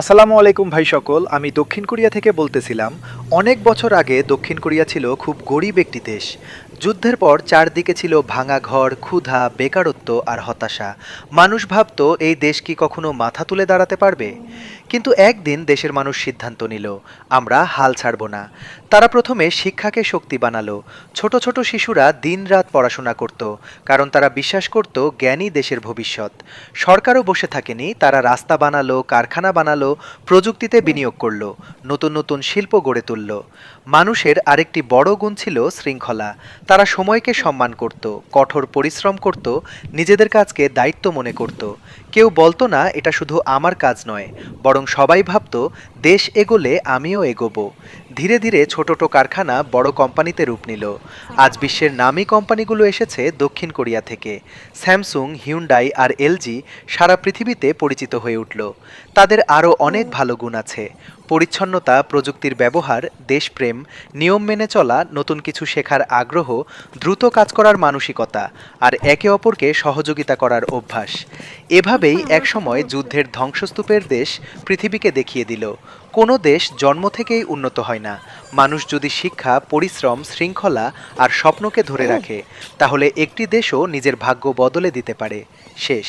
আসসালামু আলাইকুম ভাই সকল। আমি দক্ষিণ কোরিয়া থেকে বলতেছিলাম। অনেক বছর আগে দক্ষিণ কোরিয়া ছিল খুব গরিব একটি দেশ। যুদ্ধের পর চারদিকে ছিল ভাঙা ঘর, ক্ষুধা, বেকারত্ব আর হতাশা। মানুষ ভাবতো এই দেশ কি কখনো মাথা তুলে দাঁড়াতে পারবে। কিন্তু একদিন দেশের মানুষ সিদ্ধান্ত নিল, আমরা হাল ছাড়ব না। তারা প্রথমে শিক্ষাকে শক্তি বানালো। ছোট ছোট শিশুরা দিনরাত পড়াশোনা করত, কারণ তারা বিশ্বাস করত জ্ঞানই দেশের ভবিষ্যৎ। সরকারও বসে থাকেনি, তারা রাস্তা বানালো, কারখানা বানালো, প্রযুক্তিতে বিনিয়োগ করলো, নতুন নতুন শিল্প গড়ে তুলল। মানুষের আরেকটি বড় গুণ ছিল শৃঙ্খলা। তারা সময়কে সম্মান করত, কঠোর পরিশ্রম করত, নিজেদের কাজকে দায়িত্ব মনে করত। কেউ বলতো না এটা শুধু আমার কাজ নয়, বরং সবাই ভাবতো দেশ এগোলে আমিও এগোবো। ধীরে ধীরে ছোট ছোট কারখানা বড় কোম্পানিতে রূপ নিল। আজ বিশ্বের নামী কোম্পানিগুলো এসেছে দক্ষিণ কোরিয়া থেকে। স্যামসুং, হিউন্ডাই আর এলজি সারা পৃথিবীতে পরিচিত হয়ে উঠল। তাদের আরও অনেক ভালো গুণ আছে: পরিচ্ছন্নতা, প্রযুক্তির ব্যবহার, দেশপ্রেম, নিয়ম মেনে চলা, নতুন কিছু শেখার আগ্রহ, দ্রুত কাজ করার মানসিকতা, আর একে অপরকে সহযোগিতা করার অভ্যাস। এভাবেই একসময় যুদ্ধের ধ্বংসস্তূপের দেশ পৃথিবীকে দেখিয়ে দিল কোনো দেশ জন্ম থেকেই উন্নত হয় না। মানুষ যদি শিক্ষা, পরিশ্রম, শৃঙ্খলা আর স্বপ্নকে ধরে রাখে, তাহলে একটি দেশও নিজের ভাগ্য বদলে দিতে পারে। শেষ।